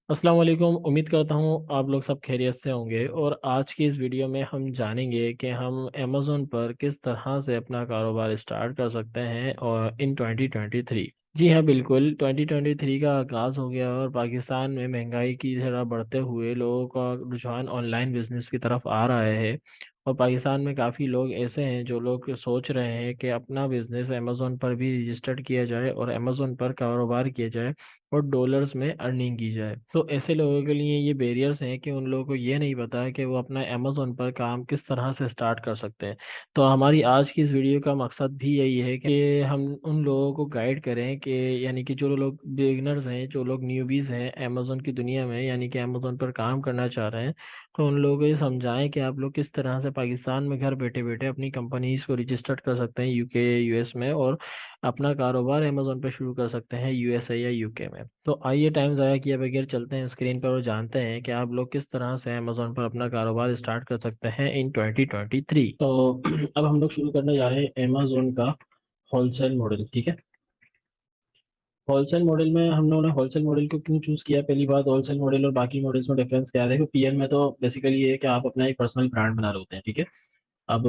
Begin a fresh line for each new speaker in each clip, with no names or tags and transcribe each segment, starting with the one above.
अस्सलाम वालेकुम। उम्मीद करता हूँ आप लोग सब खैरियत से होंगे। और आज की इस वीडियो में हम जानेंगे कि हम अमेज़ोन पर किस तरह से अपना कारोबार स्टार्ट कर सकते हैं और इन 2023। जी हाँ, बिल्कुल 2023 का आगाज़ हो गया और पाकिस्तान में महंगाई की तरह बढ़ते हुए लोगों का रुझान ऑनलाइन बिजनेस की तरफ आ रहा है। और पाकिस्तान में काफ़ी लोग ऐसे हैं जो लोग सोच रहे हैं कि अपना बिजनेस अमेज़ोन पर भी रजिस्टर्ड किया जाए और अमेज़ोन पर कारोबार किया जाए और डॉलर्स में अर्निंग की जाए। तो ऐसे लोगों के लिए ये बैरियर्स हैं कि उन लोगों को ये नहीं पता है कि वो अपना अमेज़ोन पर काम किस तरह से स्टार्ट कर सकते हैं। तो हमारी आज की इस वीडियो का मकसद भी यही है कि हम उन लोगों को गाइड करें कि यानी कि जो लोग बिगनर्स हैं, जो लोग न्यूबीज़ हैं अमेज़ोन की दुनिया में, यानी कि अमेज़ोन पर काम करना चाह रहे हैं, तो उन लोगों को ये समझाएं कि आप लोग किस तरह से पाकिस्तान में घर बैठे बैठे अपनी कंपनीज को रजिस्टर्ड कर सकते हैं यूके यूएस में, और अपना कारोबार अमेज़ोन पे शुरू कर सकते हैं यूएसए या यूके में। तो आइए टाइम ज़ाया किए बगैर चलते हैं स्क्रीन पर और जानते हैं कि आप लोग किस तरह से अमेज़ोन पर अपना कारोबार स्टार्ट कर सकते हैं इन 2023। तो अब हम लोग शुरू करने जा रहे हैं अमेज़ोन का होलसेल मॉडल। ठीक है, होलसेल मॉडल में हम लोगों ने होलसेल मॉडल को क्यों चूज़ किया? पहली बात, होलसेल मॉडल और बाकी मॉडल्स में डिफरेंस क्या है? देखो, पीएल में तो बेसिकली ये है कि आप अपना एक पर्सनल ब्रांड बना रहे होते हैं। ठीक है, अब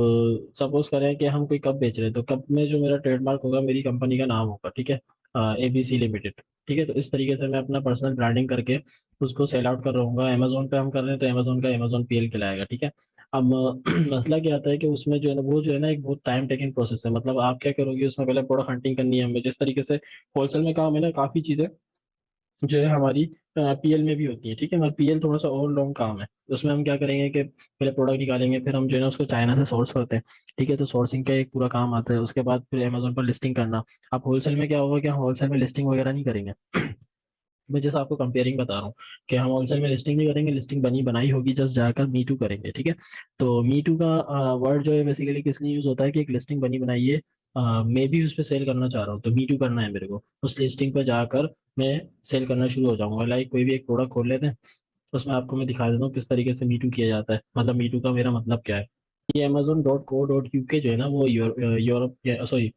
सपोज करें कि हम कोई कप बेच रहे हैं, तो कप में जो मेरा ट्रेडमार्क होगा मेरी कंपनी का नाम होगा। ठीक है, एबीसी लिमिटेड। ठीक है, तो इस तरीके से मैं अपना पर्सनल ब्रांडिंग करके उसको सेल आउट कर रहा हूँ। अमेजोन पे हम कर रहे हैं तो अमेजोन का अमेजोन पीएल कहलाएगा। ठीक है, अब मसला क्या आता है कि उसमें जो है ना, वो जो है ना एक बहुत टाइम टेकिंग प्रोसेस है। मतलब आप क्या करोगे, उसमें पहले प्रोडक्ट हंटिंग करनी है हमें। जिस तरीके से होलसेल में काम है ना, काफ़ी चीज़ें जो है हमारी पीएल में भी होती है। ठीक है, मगर पीएल थोड़ा सा और लॉन्ग काम है। उसमें हम क्या करेंगे कि पहले प्रोडक्ट निकालेंगे, फिर हम जो है ना उसको चाइना से सोर्स करते हैं। ठीक है, तो सोर्सिंग का एक पूरा काम आता है। उसके बाद फिर अमेजोन पर लिस्टिंग करना। अब होलसेल में क्या होगा कि हम होलसेल में लिस्टिंग वगैरह नहीं करेंगे। मैं जैसे आपको कंपेयरिंग बता रहा हूँ कि हम होलसेल में लिस्टिंग नहीं करेंगे, लिस्टिंग बनी बनाई होगी, जस्ट जाकर मी टू करेंगे। ठीक है, तो मी टू का वर्ड जो है बेसिकली किस लिए यूज होता है कि एक लिस्टिंग बनी बनाई है, मैं भी उस पर सेल करना चाह रहा हूँ, तो मी टू करना है मेरे को। उस लिस्टिंग पर जाकर मैं सेल करना शुरू हो जाऊंगा। लाइक कोई भी एक प्रोडक्ट खोल लेते हैं, तो उसमें आपको मैं दिखा देता हूँ किस तरीके से मी टू किया जाता है। मतलब मी टू का मेरा मतलब क्या है। ये amazon.co.uk जो है ना, वो Europe, sorry,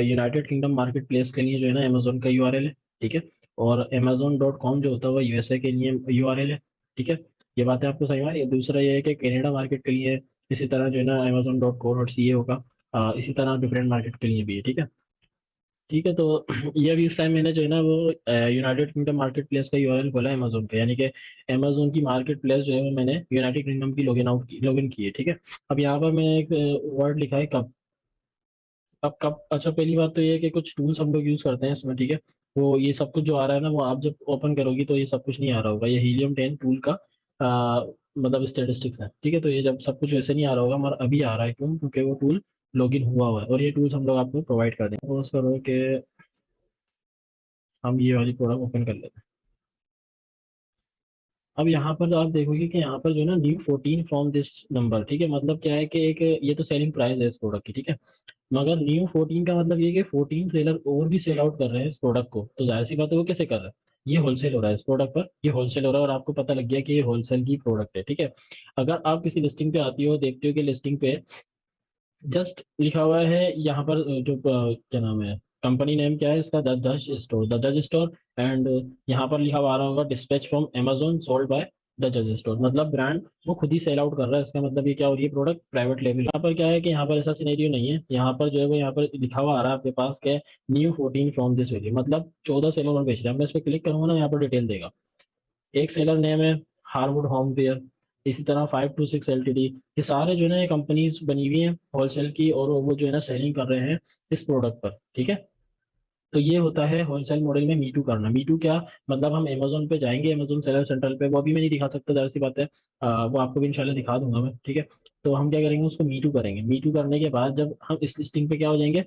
United kingdom market place के लिए जो है ना अमेजोन का यूआरएल है। ठीक है, और amazon.com जो होता है वो यूएसए के लिए यूआरएल है। ठीक है, ये बातें आपको समझ में आ रही है? दूसरा ये है कि कनाडा मार्केट के लिए इसी तरह जो है ना amazon.co.ca होगा। इसी तरह डिफरेंट मार्केट के लिए भी है। ठीक है, ठीक है, तो ये अभी इस टाइम मैंने जो है ना वो यूनाइटेड किंगडम मार्केट प्लेस का यूआरएल खोला है अमेजोन का, यानी कि अमेजोन की मार्केट प्लेस जो है वो मैंने यूनाइटेड किंगडम की लॉगिन की है। ठीक है, अब यहाँ पर मैंने एक वर्ड लिखा है कब। अब कब, अच्छा, पहली बात तो ये है कि कुछ टूल्स हम लोग यूज करते हैं इसमें। ठीक है, वो ये सब कुछ जो आ रहा है ना, वो आप जब ओपन करोगी तो ये सब कुछ नहीं आ रहा होगा। ये हीलियम 10 टूल का मतलब स्टेटिस्टिक्स है। ठीक है, तो ये जब सब कुछ वैसे नहीं आ रहा होगा, मगर अभी आ रहा है। क्यों? क्योंकि वो टूल लॉगिन हुआ हुआ है और ये टूल्स हम लोग आपको प्रोवाइड कर देंगे। सपोज करो कि हम ये वाली प्रोडक्ट ओपन कर लेते हैं। अब यहाँ पर आप देखोगे कि यहाँ पर जो है ना न्यू 14 फ्रॉम दिस नंबर। ठीक है, मतलब क्या है कि एक ये तो सेलिंग प्राइस है इस प्रोडक्ट की। ठीक है, मगर न्यू 14 का मतलब ये है कि 14 सेलर और भी सेल आउट कर रहे हैं इस प्रोडक्ट को। तो जाहिर सी बात है वो कैसे कर रहे हैं, ये होलसेल हो रहा है। इस प्रोडक्ट पर ये होलसेल हो रहा है और आपको पता लग गया कि ये होलसेल की प्रोडक्ट है। ठीक है, अगर आप किसी लिस्टिंग पे आती हो, देखते हो कि लिस्टिंग पे जस्ट लिखा हुआ है यहाँ पर जो क्या नाम है, कंपनी नेम क्या है इसका, the Dutch store, the Dutch store. And यहाँ पर लिखा हुआ आ रहा होगा dispatch from Amazon sold by the Dutch store. मतलब ब्रांड वो खुद ही सेल आउट कर रहा है। इसका मतलब ये क्या हो रही है, प्रोडक्ट प्राइवेट लेवल। यहाँ पर क्या है कि यहाँ पर ऐसा सिनेरियो नहीं है। यहाँ पर जो है वो यहाँ पर लिखा हुआ आ रहा है आपके पास क्या है, न्यू 14 फ्रॉम दिस वेल्यू, मतलब 14 सेलर और बेच रहे हैं। मैं इस पर क्लिक करूंगा ना, यहाँ पर डिटेल देगा। एक सेलर नेम है हार्वुड होमवेयर, इसी तरह 526 एलटीडी। ये सारे जो है ना ये कंपनीज बनी हुई हैं होलसेल की, और वो जो है ना सेलिंग कर रहे हैं इस प्रोडक्ट पर। ठीक है, तो ये होता है होलसेल मॉडल में मीटू करना। मीटू क्या मतलब, हम अमेजोन पे जाएंगे, अमेजोन सेलर सेंट्रल पे, वो अभी मैं नहीं दिखा सकता, जाहिर सी बात है। वो आपको भी इंशाल्लाह दिखा दूंगा मैं। ठीक है, तो हम क्या करेंगे, उसको मीटू करेंगे। मीटू करने के बाद जब हम इस लिस्टिंग पे क्या हो जाएंगे,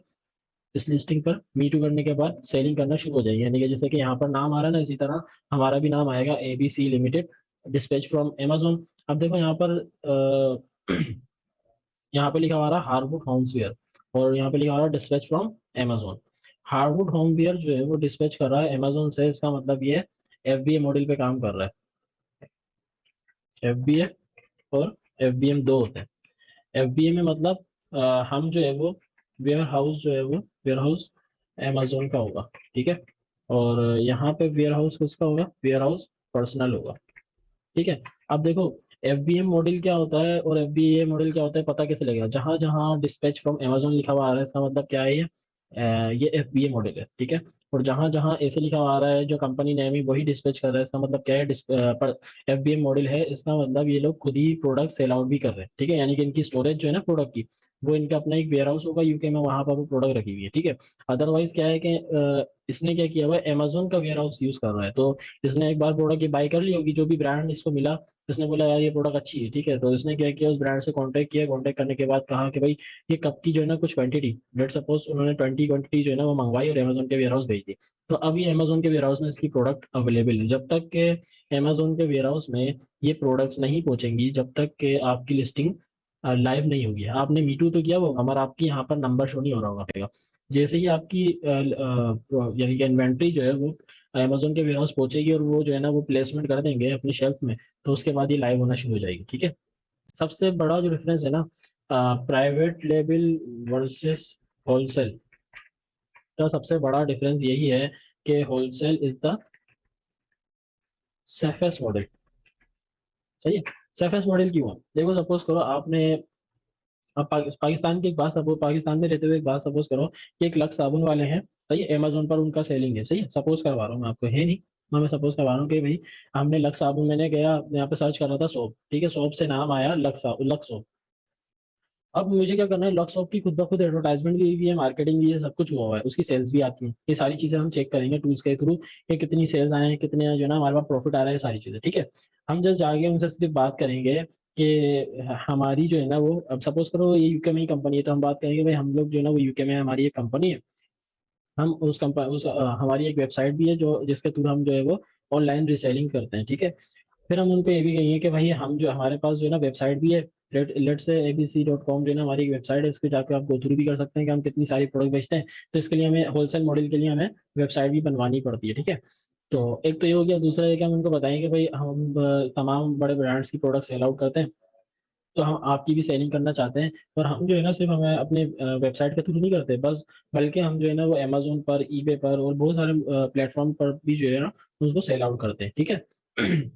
इस लिस्टिंग पर मीटू करने के बाद सेलिंग करना शुरू हो जाएगी। यानी कि जैसे कि यहाँ पर नाम आ रहा है ना, इसी तरह हमारा भी नाम आएगा ABC limited, dispatch from Amazon. अब देखो यहाँ पर यहाँ पे लिखा हुआ है हार्वुड होम्सवेयर, और यहाँ पे लिखा हुआ है dispatch from Amazon. Harwood homeware जो है वो डिस्पैच कर रहा है अमेजोन से। इसका मतलब ये एफबीए मॉडल पे काम कर रहा है। एफबीए और एफबीएम दो होते हैं। एफबीए में मतलब हम जो है वो वेयर हाउस जो है वो वेयर हाउस अमेजोन का होगा। ठीक है, और यहाँ पे वेयर हाउस किसका होगा, वेयर हाउस पर्सनल होगा। ठीक है। अब देखो FBM मॉडल क्या होता है और FBA मॉडल क्या होता है, पता कैसे लगेगा? जहां जहां डिस्पैच फ्रॉम अमेजोन लिखा हुआ आ रहा है, इसका मतलब क्या है? ये FBA मॉडल है। ठीक है। और जहां जहां ऐसे लिखा हुआ आ रहा है जो कंपनी नेम है वही डिस्पैच कर रहा है, इसका मतलब क्या है? FBM मॉडल है, इसका मतलब ये लोग खुद ही प्रोडक्ट सेल आउट भी कर रहे हैं। ठीक है। यानी कि इनकी स्टोरेज जो है ना प्रोडक्ट की, वो इनका अपना एक वेयर हाउस होगा यूके में, वहां पर वो प्रोडक्ट रखी हुई है। ठीक है। अदरवाइज क्या है कि इसने क्या किया हुआ है, अमेजोन का वेयर हाउस यूज कर रहा है। तो इसने एक बार प्रोडक्ट की बाई कर ली होगी, जो भी ब्रांड इसको मिला, इसने बोला यार ये प्रोडक्ट अच्छी है। ठीक है। तो इसने क्या किया, उस ब्रांड से कांटेक्ट किया, कांटेक्ट करने के बाद कहा कि भाई ये कप की जो है ना कुछ क्वांटिटी, लेट सपोज उन्होंने 20 क्वांटिटी जो है ना वो मंगवाई और अमेजोन के वेयर हाउस भेज दी। तो अब ये अमेजोन के वेयर हाउस में इसकी प्रोडक्ट अवेलेबल है। जब तक के अमेजोन के वेयर हाउस में ये प्रोडक्ट्स नहीं पहुंचेंगी, जब तक के आपकी लिस्टिंग लाइव नहीं होगी। आपने मीटू तो किया होगा, मगर आपकी यहाँ पर नंबर शो नहीं हो रहा होगा। जैसे ही आपकी यानी कि इन्वेंट्री जो है वो अमेजोन के वेयर हाउस पहुंचेगी और वो जो है ना वो प्लेसमेंट कर देंगे अपनी शेल्फ में, तो उसके बाद ये लाइव होना शुरू हो जाएगी। ठीक है। सबसे बड़ा जो डिफरेंस है ना प्राइवेट लेबल वर्सेस होलसेल का, सबसे बड़ा डिफरेंस यही है कि wholesale is the safest model. सही है। सेफेस्ट मॉडल क्यों है? देखो सपोज करो आपने, अब पाकिस्तान की एक बात, सपोज पाकिस्तान में रहते हुए एक बात सपोज करो कि एक लक्स साबुन वाले हैं। सही है। अमेजोन पर उनका सेलिंग है। सही है। सपोज करवा रहा हूँ मैं आपको, है नहीं, मैं सपोज करवा रहा हूँ कि भाई हमने लक्स साबुन, मैंने गया यहाँ पे सर्च कर रहा था सोप। ठीक है। सोप से नाम आया लक्स सोप। अब मुझे क्या करना है, लक्स शॉप की खुद ब खुद एडवर्टाइजमेंट भी है, मार्केटिंग भी है, सब कुछ हुआ हुआ है, उसकी सेल्स भी आती है। ये सारी चीजें हम चेक करेंगे टूल्स के थ्रू कि कितनी सेल्स आए हैं, कितने जो है ना हमारे पास प्रॉफिट आ रहा है, सारी चीजें। ठीक है। हम जस्ट जाके उनसे सिर्फ बात करेंगे कि हमारी जो है ना वो, अब सपोज करो ये यूके में ही कंपनी है, तो हम बात करेंगे भाई हम लोग जो है ना वो यूके में हमारी एक कंपनी है, हम उस कंपनी हमारी एक वेबसाइट भी है जो जिसके थ्रू हम जो है वो ऑनलाइन रीसेलिंग करते हैं। ठीक है। फिर हम उनको ये भी कहेंगे कि भाई हम जो हमारे पास जो है ना वेबसाइट भी है, लेट से abc.com जो है ना हमारी एक वेबसाइट है, इसको जाकर आप गो थ्रू भी कर सकते हैं कि हम कितनी सारी प्रोडक्ट बेचते हैं। तो इसके लिए हमें होलसेल मॉडल के लिए हमें वेबसाइट भी बनवानी पड़ती है। ठीक है। तो एक तो ये हो गया। दूसरा ये कि हम उनको बताएंगे कि भाई हम तमाम बड़े ब्रांड्स की प्रोडक्ट सेल आउट करते हैं, तो हम आपकी भी सेलिंग करना चाहते हैं। और हम जो है ना सिर्फ हमें अपने वेबसाइट के थ्रू नहीं करते बस, बल्कि हम जो है ना वो अमेजोन पर, ईबे पर और बहुत सारे प्लेटफॉर्म पर भी जो है ना उसको सेल आउट करते हैं। ठीक है।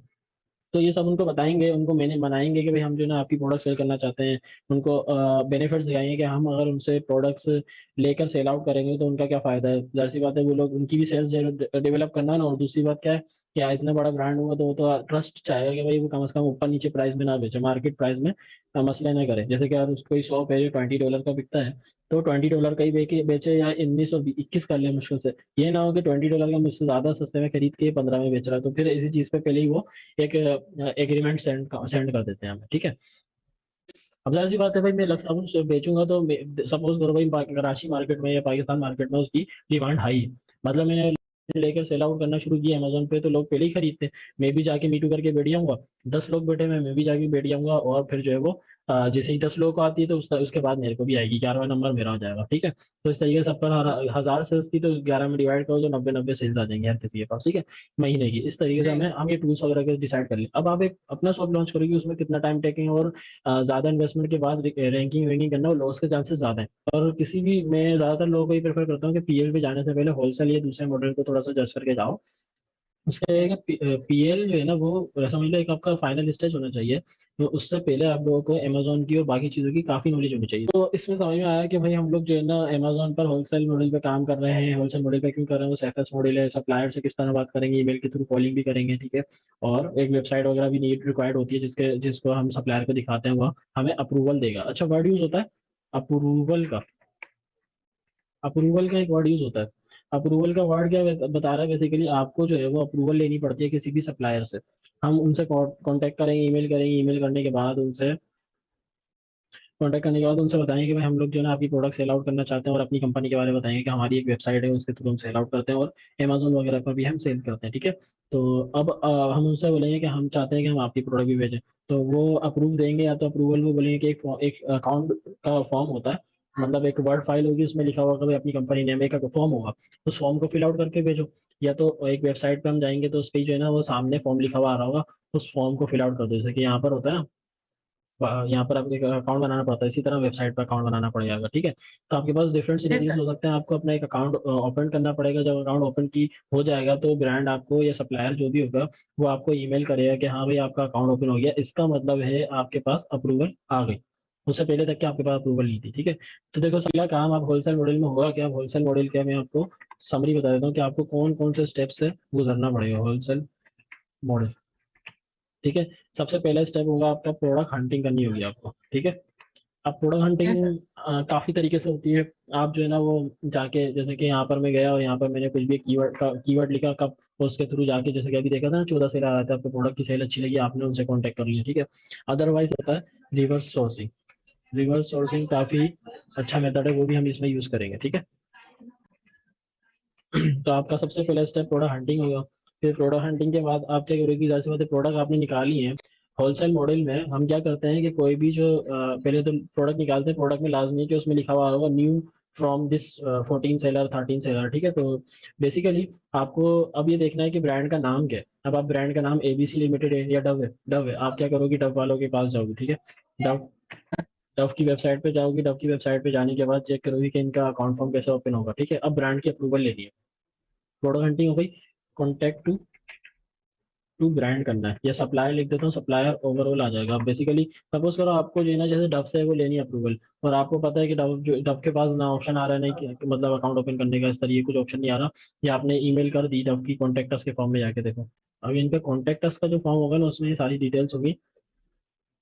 तो ये सब उनको बताएंगे, उनको मैंने बनाएंगे कि भाई हम जो है ना आपकी प्रोडक्ट सेल करना चाहते हैं। उनको बेनिफिट्स दिखाएंगे कि हम अगर उनसे प्रोडक्ट्स लेकर सेल आउट करेंगे तो उनका क्या फायदा है। जाहिर सी बात है वो लोग, उनकी भी सेल्स डेवलप करना है ना। और दूसरी बात क्या है कि इतना बड़ा ब्रांड हुआ तो वो तो ट्रस्ट चाहेगा कि भाई वो कम से कम ऊपर नीचे प्राइस में ना बेचे, मार्केट प्राइस में मसले ना करे। जैसे कि अगर उसको कोई शॉप है जो $20 का बिकता है, तो $20 का ही बेचे या 19 और 21 कर ले मुश्किल से। ये ना हो कि $20 का मुझसे ज्यादा सस्ते में खरीद के 15 में बेच रहा है, तो फिर इसी चीज पे पहले ही वो एक एग्रीमेंट सेंड कर देते हैं हमें। ठीक है। अब जाहिर सी बात है भाई मैं लक्स साबुन से बेचूंगा तो सपोज करो भाई कराची मार्केट में या पाकिस्तान मार्केट में उसकी डिमांड हाई है, मतलब मैंने लेकर सेल आउट करना शुरू किया अमेजोन पे, तो लोग पहले ही खरीदते हैं। मैं भी जाके मीटू करके बैठ जाऊंगा, 10 लोग बैठे में मैं भी जाके बैठ जाऊंगा, और फिर जो है वो जैसे ही 10 लोगों को आती है तो उसके बाद मेरे को भी आएगी, 11वां नंबर मेरा हो जाएगा। ठीक है। तो इस तरीके से सब पर 1000 सेल्स थी तो 11 में डिवाइड करो तो 90 90 सेल्स आ जाएंगे हर किसी के पास। ठीक है। महीने की। इस तरीके से
जी।
हम ये टूल्स वगैरह के डिसाइड कर लें। अब आप एक अपना शॉप लॉन्च करोगे, उसमें कितना टाइम टेकिंग और ज्यादा इन्वेस्टमेंट के बाद रैंकिंग वैंकिंग करना और लॉस के चांसेस ज्यादा है। और किसी भी, मैं ज्यादातर लोगों को ये प्रेफर करता हूँ कि पीएल पे जाने से पहले होलसेल या दूसरे मॉडल को थोड़ा सा जज करके जाओ। उसके पीएल जो है ना वो समझ लो एक आपका फाइनल स्टेज होना चाहिए। तो उससे पहले आप लोगों को अमेजोन की और बाकी चीज़ों की काफ़ी नॉलेज होनी चाहिए। तो इसमें समझ में आया कि भाई हम लोग जो है ना अमेजोन पर होलसेल मॉडल पे काम कर रहे हैं। होलसेल मॉडल पे क्यों कर रहे हैं? वो सेफएस मॉडल है। सप्लायर से किस तरह बात करेंगे, ईमेल के थ्रू कॉलिंग भी करेंगे। ठीक है। और एक वेबसाइट वगैरह भी नीड रिक्वायर्ड होती है जिसको हम सप्लायर को दिखाते हैं, वो हमें अप्रूवल देगा। अच्छा वर्ड यूज होता है अप्रूवल का। अप्रूवल का एक वर्ड यूज होता है। अप्रूवल का वर्ड क्या बता रहा है? बेसिकली आपको जो है वो अप्रूवल लेनी पड़ती है किसी भी सप्लायर से। हम उनसे कांटेक्ट करेंगे, ईमेल करेंगे, ईमेल करने के बाद उनसे कांटेक्ट करने के बाद उनसे बताएंगे कि भाई हम लोग जो है ना आपकी प्रोडक्ट सेल आउट करना चाहते हैं, और अपनी कंपनी के बारे में बताएंगे कि हमारी एक वेबसाइट है उसके थ्रू हम सेल आउट करते हैं और अमेजोन वगैरह पर भी हम सेल करते हैं। ठीक है। तो अब हम उनसे बोलेंगे कि हम चाहते हैं कि हम आपकी प्रोडक्ट भी भेजें, तो वो अप्रूव देंगे। या तो अप्रूवल वो बोलेंगे कि एक अकाउंट का फॉर्म होता है, मतलब एक वर्ड फाइल होगी उसमें लिखा होगा कि भाई अपनी कंपनी नेम, एक फॉर्म होगा, उस फॉर्म को फिल आउट करके भेजो। या तो एक वेबसाइट पे हम जाएंगे तो उस पर जो है ना वो सामने फॉर्म लिखा हुआ आ रहा होगा, उस फॉर्म को फिल आउट कर दो, जैसे कि यहाँ पर होता है ना यहाँ पर आपको एक अकाउंट बनाना पड़ता है, इसी तरह वेबसाइट पर अकाउंट बनाना पड़ेगा, ठीक है। तो आपके पास डिफरेंट
यस
सिनेरियोज
सर।
हो सकते हैं, आपको अपना एक अकाउंट ओपन करना पड़ेगा। जब अकाउंट ओपन की हो जाएगा तो ब्रांड आपको या सप्लायर जो भी होगा वो आपको ईमेल करेगा कि हाँ भाई आपका अकाउंट ओपन हो गया, इसका मतलब है आपके पास अप्रूवल आ गई। उससे पहले तक कि आपके पास अप्रूवल नहीं थी, ठीक है। तो देखो सबका काम आप होलसेल मॉडल में होगा क्या, होलसेल मॉडल क्या, मैं आपको समरी बता देता हूँ कि आपको कौन कौन से स्टेप से गुजरना पड़ेगा होलसेल मॉडल, ठीक है। सबसे पहला स्टेप होगा आपका प्रोडक्ट हंटिंग करनी होगी आपको, ठीक है। अब प्रोडक्ट
यस सर।
हंटिंग काफी तरीके से होती है। आप जो है ना वो जाके, जैसे कि यहाँ पर मैं गया और यहाँ पर मैंने कुछ भी कीवर्ड लिखा कब, उसके थ्रू जाके, जैसे कि अभी देखा था ना 14 सेल आ रहा था, आपको प्रोडक्ट की सेल अच्छी लगी, आपने उनसे कांटेक्ट कर लिया, ठीक है। अदरवाइज होता है रिवर्स सोर्सिंग। रिवर्स सोर्सिंग काफी अच्छा मेथड है, वो भी हम इसमें यूज करेंगे, ठीक है। तो आपका सबसे पहला स्टेप प्रोडक्ट हंटिंग होगा। फिर प्रोडक्ट हंटिंग के बाद आप क्या करोगे, जैसे बात है प्रोडक्ट आपने निकाली है। होलसेल मॉडल में हम क्या करते हैं कि कोई भी जो पहले तो प्रोडक्ट निकालते हैं, प्रोडक्ट में लाजमी है कि उसमें लिखा हुआ होगा new from this 14 seller 13 seller, ठीक है। तो बेसिकली आपको अब ये देखना है कि ब्रांड का नाम क्या है। अब आप ब्रांड का नाम एबीसी लिमिटेड है या डव है, आप क्या करोगे, डव वालों के पास जाओगे, ठीक है। डव डव की वेबसाइट पे जाओगे, डव की वेबसाइट पे जाने के बाद चेक करोगे कि इनका अकाउंट फॉर्म कैसे ओपन होगा, ठीक है। अब ब्रांड की अप्रूवल लेनी है, प्रोडक्ट हंटिंग हो गई। कॉन्टैक्ट टू टू ब्रांड करना है या सप्लायर लिख देता हूँ, सप्लायर ओवरऑल आ जाएगा। अब बेसिकली सपोज करो आपको जो है ना, जैसे डब से है वो लेनी है अप्रूवल, और आपको पता है कि डब के पास ना ऑप्शन आ रहा है, नहीं कि मतलब अकाउंट ओपन करने का इस तरीके कुछ ऑप्शन नहीं आ रहा, या आपने ईमेल कर दी डब की कॉन्टेक्ट अस के फॉर्म में जाके देखो। अब इनका कॉन्टेक्ट अस का जो फॉर्म होगा ना उसमें ये सारी डिटेल्स होगी।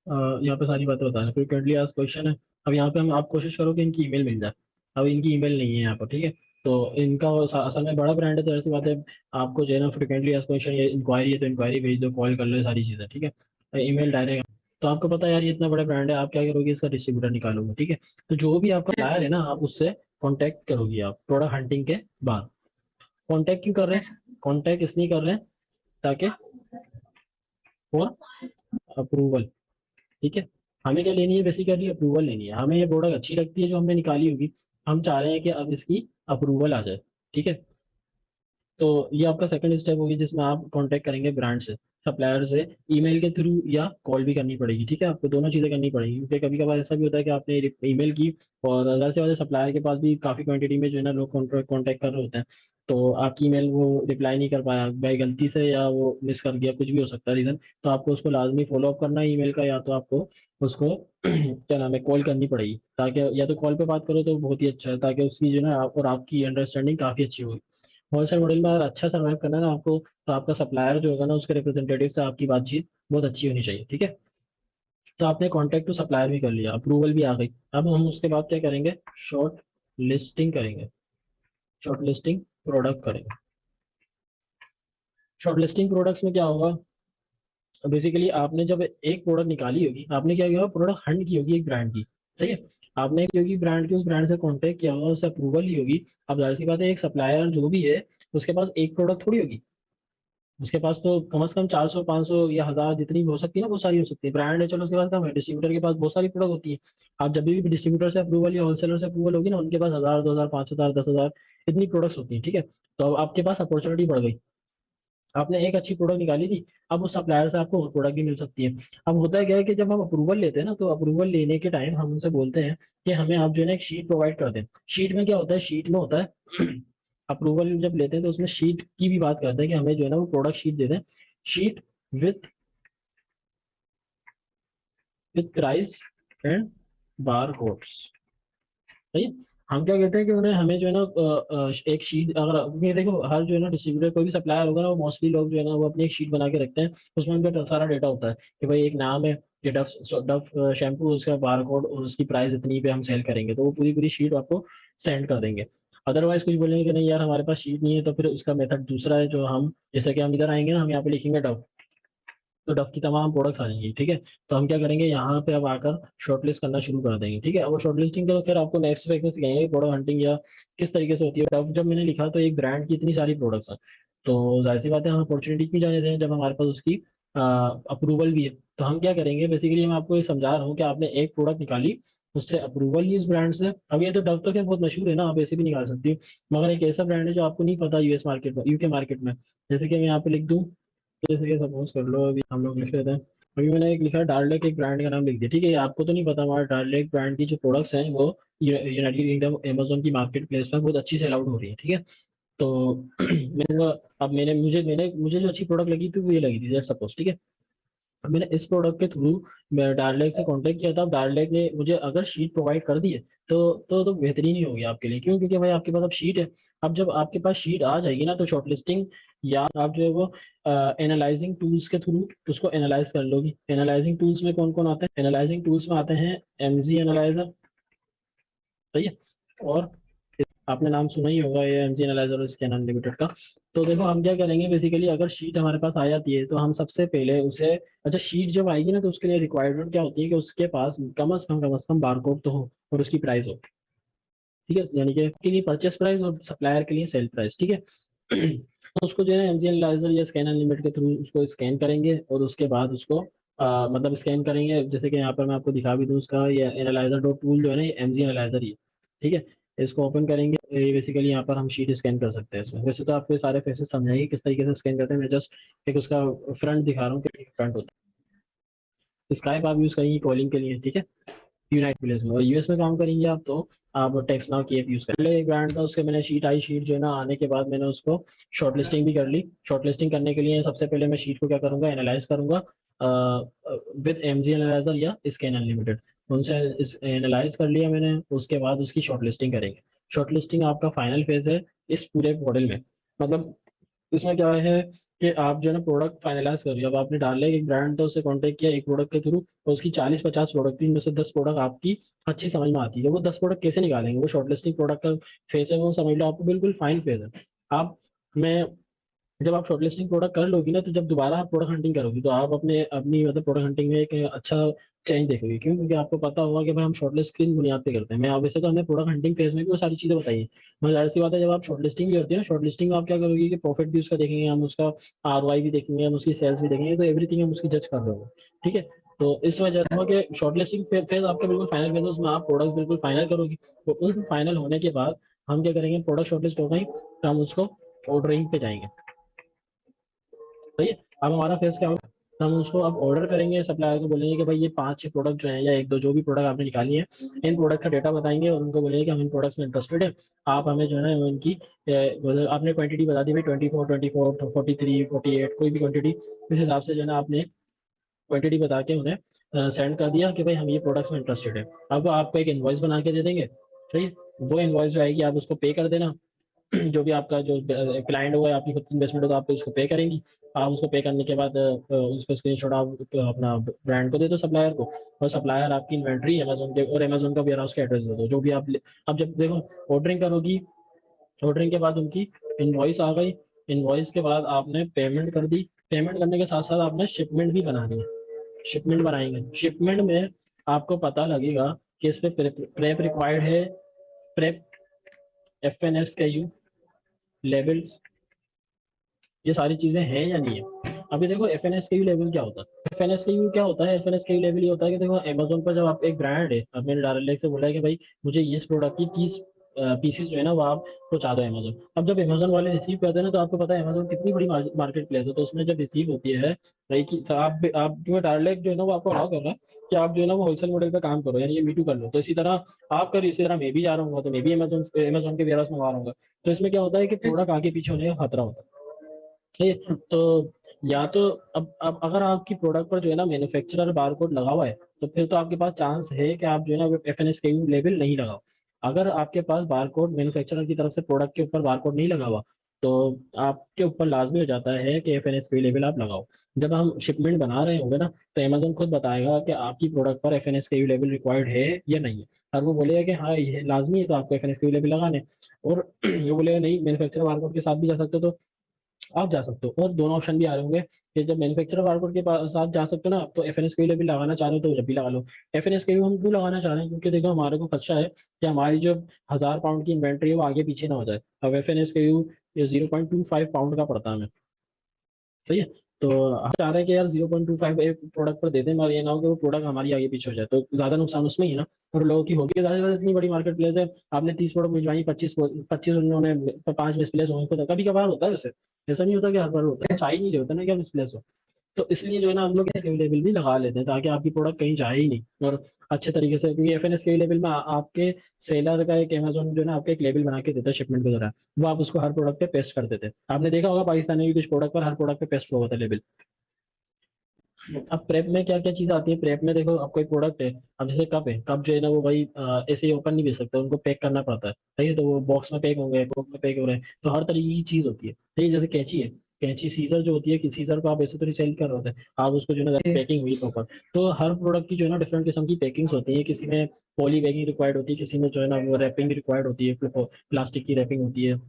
यहाँ पे सारी बातें बता रहे हैं, फ्रीक्वेंटली आस्क्ड क्वेश्चन है। अब यहाँ पे हम आप कोशिश करो कि इनकी ईमेल मिल जाए। अब इनकी ईमेल नहीं है यहाँ पर, ठीक है। तो इनका असल में बड़ा ब्रांड है, तो ऐसी बात है आपको जो है ना फ्रीक्वेंटली आस्क्ड क्वेश्चन या इंक्वायरी है तो इंक्वायरी भेज दो, कॉल कर लो, सारी चीज़ें, ठीक है। Email direct. तो आपको पता है यार ये इतना बड़ा ब्रांड है, आप क्या करोगे, इसका डिस्ट्रीब्यूटर निकालोगे, ठीक है। तो जो भी आपका सप्लायर है ना, आप उससे कॉन्टैक्ट करोगे आप प्रोडक्ट हंटिंग के बाद। कॉन्टैक्ट क्यों कर रहे हैं,
यस
कॉन्टैक्ट इसलिए कर रहे हैं ताकि फॉर अप्रूवल, ठीक है। हमें क्या लेनी है, बेसिकली अप्रूवल लेनी है। हमें ये प्रोडक्ट अच्छी लगती है जो हमने निकाली होगी, हम चाह रहे हैं कि अब इसकी अप्रूवल आ जाए, ठीक है। तो ये आपका सेकंड स्टेप होगी जिसमें आप कांटेक्ट करेंगे ब्रांड से, सप्लायर से, ईमेल के थ्रू या कॉल भी करनी पड़ेगी, ठीक है। आपको दोनों चीज़ें करनी पड़ेगी, क्योंकि कभी कभार ऐसा भी होता है कि आपने ईमेल की और ज़्यादा से ज़्यादा सप्लायर के पास भी काफ़ी क्वांटिटी में जो है ना लोग कॉन्टैक्ट कर रहे होते हैं, तो आपकी ईमेल वो रिप्लाई नहीं कर पाया भाई गलती से, या वो मिस कर दिया, कुछ भी हो सकता है रीज़न। तो आपको उसको लाजमी फॉलो अप करना है ईमेल का, या तो आपको उसको क्या नाम है कॉल करनी पड़ेगी, ताकि या तो कॉल पे बात करो तो बहुत ही अच्छा है, ताकि उसकी जो है ना और आपकी अंडरस्टैंडिंग काफ़ी अच्छी होगी। होलसेल मॉडल में अगर अच्छा सर्वाइव करना है ना आपको, तो आपका सप्लायर जो होगा ना उसके रिप्रेजेंटेटिव से आपकी बातचीत बहुत अच्छी होनी चाहिए, ठीक है। तो आपने कॉन्टैक्ट टू सप्लायर भी कर लिया, अप्रूवल भी आ गई। अब हम उसके बाद क्या करेंगे, शॉर्ट लिस्टिंग करेंगे, शॉर्ट लिस्टिंग प्रोडक्ट करेंगे। शॉर्ट लिस्टिंग प्रोडक्ट्स में क्या होगा, बेसिकली आपने जब एक प्रोडक्ट निकाली होगी, आपने क्या किया, प्रोडक्ट हंट की होगी एक ब्रांड की, सही है। आपने की होगी ब्रांड की, उस ब्रांड से कांटेक्ट किया होगा, उससे अप्रूवल ली होगी। अब जाहिर सी बात है एक सप्लायर जो भी है उसके पास एक प्रोडक्ट थोड़ी होगी, उसके पास तो कम से कम 400 500 या 1000 जितनी भी हो सकती है ना, बहुत सारी हो सकती है। ब्रांड है चलो उसके पास कम है, डिस्ट्रीब्यूटर के पास बहुत सारी प्रोडक्ट होती है। आप जब भी डिस्ट्रीब्यूटर से अप्रूवल या होलसेलर से अप्रूवल होगी ना, उनके पास 1000 2000 5000 10,000 इतनी प्रोडक्ट्स होती है, ठीक है। तो अब आपके पास अपॉर्चुनिटी बढ़ गई, आपने एक अच्छी प्रोडक्ट निकाली थी, अब उस सप्लायर से आपको और प्रोडक्ट भी मिल सकती है। अब होता है क्या है कि जब हम अप्रूवल लेते हैं ना, तो अप्रूवल लेने के टाइम हम उनसे बोलते हैं कि हमें आप जो है ना एक शीट प्रोवाइड कर दें। शीट में क्या होता है, शीट में होता है अप्रूवल जब लेते हैं तो उसमें शीट की भी बात करते हैं कि हमें जो है ना वो प्रोडक्ट शीट दे दें, sheet with price and bar codes, सही है। हम क्या कहते हैं कि उन्हें हमें जो है ना एक शीट, अगर ये देखो हर जो है ना डिस्ट्रीब्यूटर कोई भी सप्लायर होगा ना, वो मोस्टली लोग जो है ना वो अपनी एक शीट बना के रखते हैं, उसमें उनका सारा डेटा होता है कि भाई एक नाम है कि डव डव शैम्पू, उसका बार कोड और उसकी प्राइस इतनी पे हम सेल करेंगे, तो वो पूरी पूरी शीट आपको सेंड कर देंगे। अदरवाइज कुछ बोलेंगे कि नहीं यार हमारे पास शीट नहीं है, तो फिर उसका मेथड दूसरा है जो हम, जैसे कि हम इधर आएंगे ना, हम यहाँ पे लिखेंगे डव, तो डव की तमाम प्रोडक्ट्स आ जाएंगी, ठीक है। तो हम क्या करेंगे, यहाँ पे अब आकर शॉर्टलिस्ट करना शुरू कर देंगे, ठीक है। अब शॉर्टलिस्टिंग के तो फिर आपको नेक्स्ट वीक में सिखाएंगे प्रोडक्ट हंटिंग या किस तरीके से होती है। डव जब मैंने लिखा तो एक ब्रांड की इतनी सारी प्रोडक्ट्स हैं, तो जाहिर सी बात है हम अपॉर्चुनिटी भी जाने दें जब हमारे पास उसकी अप्रूवल भी है। तो हम क्या करेंगे, बेसिकली मैं आपको ये समझा रहा हूँ कि आपने एक प्रोडक्ट निकाली, उससे अप्रूवल ली उस ब्रांड से। अब ये तो डव तो क्या बहुत मशहूर है ना, आप ऐसे भी निकाल सकती हो, मगर एक ऐसा ब्रांड है जो आपको नहीं पता यूएस मार्केट में, यूके मार्केट में। जैसे कि मैं यहाँ पे लिख दूँ, जैसे कि सपोज कर लो अभी हम लोग लिख लेते हैं अभी मैंने एक लिखा है डार्लेक, एक ब्रांड का नाम लिख दिया, ठीक है। आपको तो नहीं पता, हमारे डार्लेक ब्रांड की जो प्रोडक्ट्स हैं वो यूनाइटेड किंगडम अमेजोन की मार्केट प्लेस पर बहुत अच्छी सेल आउट हो रही है, ठीक है। तो अब मैंने मुझे जो अच्छी प्रोडक्ट लगी थी वो ये लगी थी, लेट्स सपोज, ठीक है। अब मैंने इस प्रोडक्ट के थ्रू मैं डार्लेक से कांटेक्ट किया था। डार्लेक ने मुझे अगर शीट प्रोवाइड कर दी है तो बेहतरीन ही होगी आपके लिए। क्यों? क्योंकि भाई आपके पास अब शीट है। अब जब आपके पास शीट आ जाएगी ना, तो शॉर्टलिस्टिंग या आप जो है वो एनालाइजिंग टूल्स के थ्रू उसको एनालाइज कर लोगी। एनालाइजिंग टूल्स में कौन कौन आते हैं? एनालाइजिंग टूल्स में आते हैं एमजी एनालाइजर, सही है। और आपने नाम सुना ही होगा ये एमजी एनालाइजर और स्कैन अनलिमिटेड का। तो देखो हम क्या करेंगे बेसिकली, अगर शीट हमारे पास आ जाती है तो हम सबसे पहले उसे, अच्छा शीट जब आएगी ना तो उसके लिए रिक्वायरमेंट क्या होती है कि उसके पास कम से कम बारकोड तो हो और उसकी प्राइस हो, ठीक है। यानी कि के लिए परचेस प्राइस और सप्लायर के लिए सेल प्राइस, ठीक है। तो उसको जो है एमजी एनालाइजर या स्कैन अनलिमिटेड के थ्रू उसको स्कैन करेंगे और उसके बाद उसको मतलब स्कैन करेंगे। जैसे कि यहाँ पर मैं आपको दिखा भी दूँ, उसका ये एनालाइजर डॉट टूल जो है ना, ये एमजी एनालाइजर ही है, ठीक है। इसको ओपन करेंगे, ये बेसिकली यहाँ पर हम शीट स्कैन कर सकते हैं इसमें। वैसे तो आपको ये सारे फेसेस समझाएंगे किस तरीके से स्कैन करते हैं, मैं जस्ट एक उसका फ्रंट दिखा रहा हूँ कि फ्रंट होता है। स्काइप आप यूज करेंगे कॉलिंग के लिए, ठीक है, यूनाइटेड प्लेस में। और यूएस में काम करेंगे आप तो आप टेक्स्ट नाउ की ऐप यूज कर ले। एक ब्रांड था, उसके मैंने शीट आई, शीट जो है ना आने के बाद मैंने उसको शॉर्ट लिस्टिंग भी कर ली। शॉर्ट लिस्टिंग करने के लिए सबसे पहले मैं शीट को क्या करूंगा, एनालाइज करूंगा विद एमजी एनालाइजर या स्कैन अनलिमिटेड। उनसे एनालाइज कर लिया मैंने, उसके बाद उसकी शॉर्ट लिस्टिंग करेंगे। शॉर्ट लिस्टिंग आपका फाइनल फेज है इस पूरे मॉडल में। मतलब इसमें क्या है कि आप जो है ना प्रोडक्ट फाइनलाइज कर रही हो। अब आपने डाला है एक ब्रांड, तो उससे कांटेक्ट किया एक प्रोडक्ट के थ्रू, तो उसकी 40-50 प्रोडक्ट थी, इनमें से 10 प्रोडक्ट आपकी अच्छी समझ में आती है। वो 10 प्रोडक्ट कैसे निकालेंगे? वो शॉर्टलिस्टिंग प्रोडक्ट का फेस है, वो समझ लो आपको बिल्कुल फाइन फेज है। आप मैं जब आप शॉर्टलिस्टिंग प्रोडक्ट कर लोगी ना, तो जब दोबारा आप प्रोडक्ट हंटिंग करोगी तो आप अपनी मतलब प्रोडक्ट हंटिंग में एक अच्छा चेंज देखोगे। क्यों? क्योंकि आपको पता होगा कि भाई हम शॉर्टलिस्ट किन बुनियाद पे करते हैं। मैं वैसे तो हमने प्रोडक्ट हंटिंग फेज में भी वो सारी चीजें बताई है, मगर जाहिर सी बात है जब आप शॉर्टलिस्टिंग भी करते हैं ना, शॉर्टलिस्टिंग में आप क्या करोगे कि प्रॉफिट भी उसका देखेंगे हम, उसका आरओआई भी देखेंगे हम, उसकी सेल्स भी देखेंगे, तो एवरीथिंग हम उसकी जज कर रहे होंगे, ठीक है। तो इस वजह से कि शॉर्टलिस्टिंग फेज आपका बिल्कुल फाइनल फेज है, उसमें आप प्रोडक्ट बिल्कुल फाइनल करोगे। तो उस फाइनल होने के बाद हम क्या करेंगे, प्रोडक्ट शॉर्टलिस्ट हो गई तो हम उसको ऑर्डरिंग पे जाएंगे, सही है। अब हमारा फेस क्या होगा, हम उसको अब ऑर्डर करेंगे, सप्लायर को बोलेंगे कि भाई ये 5-6 प्रोडक्ट जो है या एक दो जो भी प्रोडक्ट आपने निकाली है, इन प्रोडक्ट का डेटा बताएंगे और उनको बोलेंगे कि हम इन प्रोडक्ट्स में इंटरेस्टेड है। आप हमें जो है ना इनकी मतलब आपने क्वांटिटी बता दी भाई 24, 43, 48, कोई भी क्वांटिटी, इस हिसाब से जो है ना आपने क्वांटिटी बता के उन्हें सेंड कर दिया कि भाई हम ये प्रोडक्ट्स में इंटरेस्टेड है। अब वो आपको एक इनवॉइस बना के दे देंगे, सही है। वो इनवॉइस जो आएगी आप उसको पे कर देना। जो भी आपका जो क्लाइंट होगा, आपकी खुद की इन्वेस्टमेंट होगा, आप उसको पे करेंगी। आप उसको पे करने के बाद उसको स्क्रीनशॉट आप अपना ब्रांड को दे दो, सप्लायर को। और सप्लायर आपकी इन्वेंट्री अमेजोन के और अमेजोन का वेयर हाउस का एड्रेस दे दो, जो भी आप अब जब देखो ऑर्डरिंग करोगी, ऑर्डरिंग के बाद उनकी इनवॉइस आ गई। इनवॉइस के बाद आपने पेमेंट कर दी। पेमेंट करने के साथ साथ आपने शिपमेंट भी बनानी है। शिपमेंट बनाएंगे, शिपमेंट में आपको पता लगेगा कि इस पे प्रेप रिक्वायर्ड है, प्रेप, FNSKU, लेवल्स, ये सारी चीजें हैं या नहीं है। अभी देखो FNSKU लेवल क्या होता है, FNSKU क्या होता है, FNSKU लेवल ये होता है कि देखो अमेजोन पर जब आप एक ब्रांड है, अब मैंने डायरेक्ट से बोला है कि भाई मुझे ये इस प्रोडक्ट की 30 पीसेस जो है ना वो आप पहुंचा दो अमेजोन। अब जब अमेजोन वाले रिसीव करते हैं ना, तो आपको पता है अमेजोन कितनी बड़ी मार्केट प्लेस है, तो उसमें जब रिसीव होती है भाई कि तो आप जो डायरेक्ट जो है ना वो आपको अलाउ कर रहा है कि आप जो है ना वो होलसेल मॉडल पे काम करो, यानी ये मीटू कर लो। तो इसी तरह आप करो, इसी तरह मैं भी जा रहा हूँ, तो मैं भी अमेजोन अमेजोन के वेयर हाउस मंगवा रहा हूँ। तो इसमें क्या होता है कि प्रोडक्ट आगे पीछे होने का खतरा होता है, ठीक है। तो या तो अब अगर आपकी प्रोडक्ट पर जो है ना मैन्युफैक्चरर बारकोड लगा हुआ है, तो फिर तो आपके पास चांस है कि आप जो है ना FNSKU लेबल नहीं लगाओ। अगर आपके पास बारकोड मैन्युफैक्चरर की तरफ से प्रोडक्ट के ऊपर बारकोड नहीं लगा हुआ, तो आपके ऊपर लाजमी हो जाता है कि FNSKU लेबल आप लगाओ। जब हम शिपमेंट बना रहे होंगे ना, तो अमेजोन खुद बताएगा कि आपकी प्रोडक्ट पर FNSKU लेबल रिक्वायर्ड है या नहीं है। और वो बोलेगा कि हाँ ये लाजमी है, तो आपको FNSKU लेबल लगाने। और वो बोलेगा नहीं, मैन्युफैक्चरर बारकोड के साथ भी जा सकते हो, तो आप जा सकते हो। और दोनों ऑप्शन भी आ रहे होंगे कि जब मैन्युफैक्चरर बारकोड के साथ जा सकते हो ना, तो FNSKU भी लगाना चाह रहे हो तो जब भी लगा लो। FNSKU हम क्यों लगाना चाह रहे हैं? क्योंकि देखो हमारे को खर्चा है कि हमारी जो 1000 पाउंड की इन्वेंट्री है वो आगे पीछे ना हो जाए। अब FNSKU 0.25 पाउंड का पड़ता है हमें, सही है। तो हम चाह रहे हैं कि यार 0.25 एक प्रोडक्ट पर दे दें, मगर ये ना हो कि वो प्रोडक्ट हमारी आगे पीछे हो जाए, तो ज्यादा नुकसान उसमें ही है ना। और लोगों की होगी ज्यादा से ज्यादा, इतनी बड़ी मार्केट प्लेस है, आपने 30 प्रोडक्ट भिजवाई, 25 उन्होंने 5 मिसप्लेस होंगे, तो कभी कभार होता है वैसे, ऐसा नहीं होता कि हर बार होता है, चाह ही नहीं होता ना क्या मिसप्लेस हो। तो इसलिए जो है ना हम लोग एफएनएस लेबल भी लगा लेते हैं ताकि आपकी प्रोडक्ट कहीं जाए ही नहीं, और अच्छे तरीके से, क्योंकि एफएनएस के लेबल में आपके सेलर का एक अमेजोन जो है ना आपको एक लेबल बना के देता है शिपमेंट के दौरान, वो आप उसको हर प्रोडक्ट पे पेस्ट कर देते हैं। आपने देखा होगा पाकिस्तान में भी कुछ प्रोडक्ट पर हर प्रोडक्ट पे पेस्ट हुआ होता है लेबल। अब प्रेप में क्या क्या चीज आती है, प्रेप में देखो आपको एक प्रोडक्ट है, अब जैसे कप है, कप जो है ना वो भाई ऐसे ही ओपन नहीं बेच सकते, उनको पैक करना पड़ता है, सही है, तो वो बॉक्स में पैक होंगे, बॉक्स में पैक हो रहे हैं, तो हर तरीके की चीज होती है, सही है। जैसे कैंची है, कैंची सीजर जो होती है कि सीजर को आप ऐसे तो नहीं सेल कर रहे होते, आप उसको जो है ना पैकिंग हुई प्रॉपर, तो हर प्रोडक्ट की जो है ना डिफरेंट किस्म की पैकिंग्स होती है, किसी में पॉली बैगिंग रिक्वायर्ड होती है, किसी में जो है ना वो रैपिंग रिक्वायर्ड होती है, प्लास्टिक की रैपिंग होती है,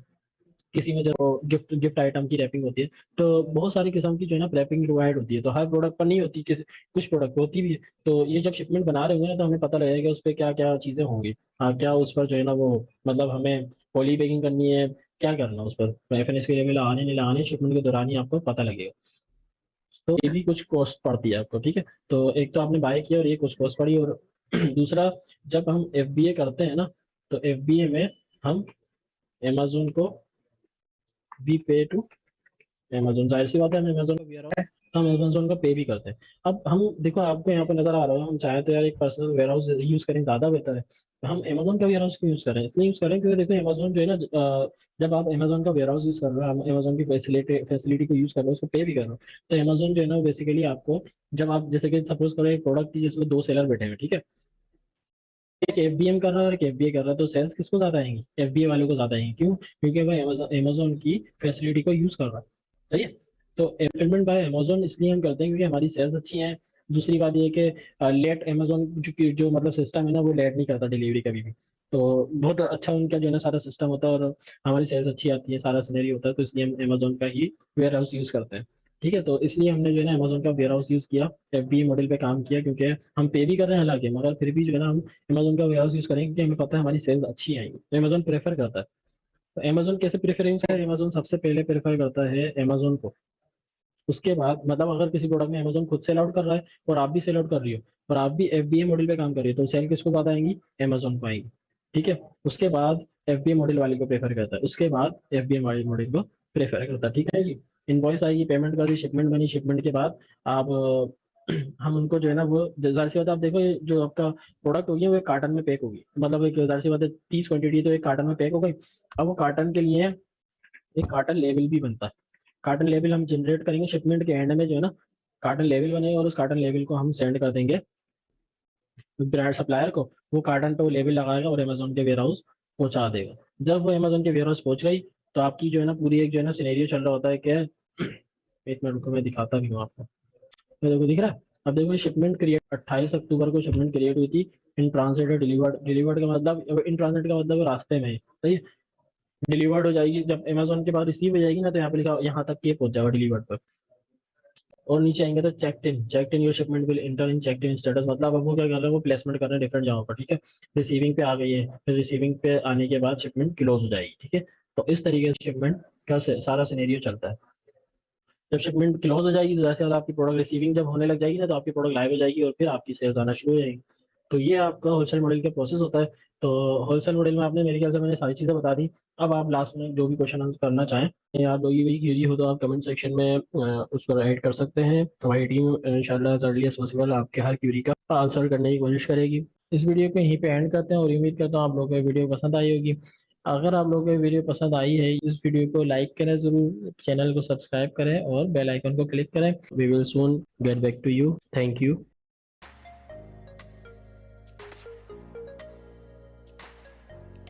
किसी में जो गिफ्ट गिफ्ट आइटम की रैपिंग होती है, तो बहुत सारी किस्म की जो है ना रैपिंग रिक्वायर्ड होती है, तो हर प्रोडक्ट पर नहीं होती, किसी कुछ प्रोडक्ट होती भी है। तो ये जब शिपमेंट बना रहे होंगे ना तो हमें पता लगेगा कि उस पर क्या क्या चीजें होंगी, क्या उस पर जो है ना वो, मतलब हमें पॉली बैगिंग करनी है, क्या करना उस पर एफएनएस के लेवल आने नहीं लगाने, शिपमेंट के दौरान ही आपको पता लगेगा। तो ये भी कुछ कॉस्ट पड़ती है आपको, ठीक है। तो एक तो आपने बाय किया और ये कुछ कॉस्ट पड़ी, और दूसरा, जब हम एफबीए करते हैं ना, तो एफबीए में हम अमेजोन को वी पे टू अमेजोन, जाहिर सी बात है, हम अमेजोन का वेयर हाउस, हम अमेजोन का पे भी करते हैं। अब हम देखो, आपको यहाँ पे नजर आ रहा है, हम चाहे तो यार एक पर्सनल वेयर हाउस यूज करें, ज्यादा बेहतर है, तो हम अमेजोन का वेयर हाउस क्यों यूज करें, इसलिए यूज करें क्योंकि देखो अमेजोन जो है ना, जब आप अमेजोन का वेयर हाउस यूज कर रहे हो, हम अमेजोन की फैसिलिटी को यूज कर रहे हो, उसको पे भी कर रहे हो, तो अमेजोन जो है ना बेसिकली आपको, जब आप जैसे कि सपोज करो एक प्रोडक्ट की जिसमें दो सेलर बैठे हैं, ठीक है, एक एफबीएम कर रहा है और एक एफबीए कर रहा है, तो सेल्स किसको ज्यादा आएंगी, एफबीए वालों को ज्यादा आएंगी, क्यों, क्योंकि भाई अमेजोन की फैसिलिटी को यूज कर रहा है, सही है। तो पेमेंट बाय अमेजोन इसलिए हम करते हैं क्योंकि हमारी सेल्स अच्छी हैं। दूसरी बात ये कि लेट अमेजोन जो मतलब सिस्टम है ना, वो लेट नहीं करता डिलीवरी कभी भी, तो बहुत अच्छा उनका जो है ना सारा सिस्टम होता है, और हमारी सेल्स अच्छी आती है, सारा सिनेरियो होता है, तो इसलिए हम अमेजोन का ही वेयर हाउस यूज करते हैं, ठीक है। तो इसलिए हमने जो है ना अमेजोन का वेयर हाउस यूज किया, एफबीए मॉडल पे काम किया, क्योंकि हम पे भी कर रहे हैं हालांकि, मगर फिर भी जो है ना हम अमेजोन का वेयर हाउस यूज करेंगे, क्योंकि हमें पता है हमारी सेल्स अच्छी आएंगी, तो अमेजोन प्रेफर करता है। तो अमेजोन कैसे प्रेफरेंस है, अमेजोन सबसे पहले प्रेफर करता है अमेजोन को, उसके बाद मतलब अगर किसी प्रोडक्ट में अमेजोन खुद सेल आउट कर रहा है और आप भी सेल आउट कर रही हो और आप भी एफबीए मॉडल पे काम कर रही हो, तो सेल किसको ज्यादा आएंगी, अमेजोन को आएंगी, ठीक है। उसके बाद एफबीए मॉडल वाले को प्रेफर करता है, उसके बाद एफबीए वाले मॉडल को प्रेफर करता है, ठीक है जी। इनवॉइस आएगी, पेमेंट कर दी, शिपमेंट बनी, शिपमेंट के बाद आप हम उनको जो है ना वो, जाहिर सी बात है, आप देखो ये जो आपका प्रोडक्ट होगी वो एक कार्टन में पैक होगी, मतलब एक जाहिर सी बात है 30 क्वांटिटी तो एक कार्टन में पैक हो गई। अब वो कार्टन के लिए एक कार्टन लेवल भी बनता है, कार्टन लेवल हम जनरेट करेंगे शिपमेंट के एंड में जो है ना, कार्टन लेवल बनेगा और उस कार्टन लेवल को हम सेंड कर देंगे ब्रांड सप्लायर को, वो कार्टन पे वो लेवल लगाएगा और अमेजोन के वेयर हाउस पहुंचा देगा। जब वो अमेजोन के वेयर हाउस पहुंच गई, तो आपकी जो है ना पूरी एक जो है ना सिनेरियो चल रहा होता है कि एक मिनट रुको, मैं दिखाता भी हूँ आपको, ये देखो दिख रहा है। अब देखो शिपमेंट क्रिएट 28 अक्टूबर को शिपमेंट क्रिएट हुई थी, इन ट्रांसिट डिलीवर्ड, डिलीवर्ड का मतलब, इन ट्रांसिट का मतलब वो रास्ते में है, सही है। डिलीवर्ड हो जाएगी जब अमेजोन के बाद रिसीव हो जाएगी ना, तो यहाँ पे लिखा यहाँ तक के पहुंच जाएगा डिलीवर्ड पर, और नीचे आएंगे तो checked in your shipment will inter in checked in status, मतलब अब वो क्या कर रहे हैं, वो प्लेसमेंट कर रहे हैं डिफरेंट जगहों पर, ठीक है। रिसीविंग पे आ गई है, फिर रिसीविंग पे आने के बाद शिपमेंट क्लोज हो जाएगी, ठीक है। तो इस तरीके से शिपमेंट का सारा सिनेरियो चलता है। जब शिपमेंट क्लोज हो जाएगी तो जैसे आपकी प्रोडक्ट रिसीविंग जब होने लग जाएगी ना, तो आपकी प्रोडक्ट लाइव हो जाएगी और फिर आपकी सेल्स आना शुरू हो जाएगी। तो ये आपका होलसेल मॉडल का प्रोसेस होता है। तो होलसेल मॉडल में आपने, मेरे ख्याल से मैंने सारी चीज़ें बता दी। अब आप लास्ट में जो भी क्वेश्चन आंसर करना चाहें या कोई भी क्वेरी हो तो आप कमेंट सेक्शन में उस पर ऐड कर सकते हैं, हमारी टीम इंशाल्लाह एज अर्ली एज पॉसिबल आपके हर क्वेरी का आंसर करने की कोशिश करेगी। इस वीडियो को यहीं पे एंड करते हैं और उम्मीद करता हूँ आप लोगों को वीडियो पसंद आई होगी। अगर आप लोगों को वीडियो पसंद आई है, इस वीडियो को लाइक करें जरूर, चैनल को सब्सक्राइब करें और बेल आइकन को क्लिक करें। We will soon get back to you. Thank you.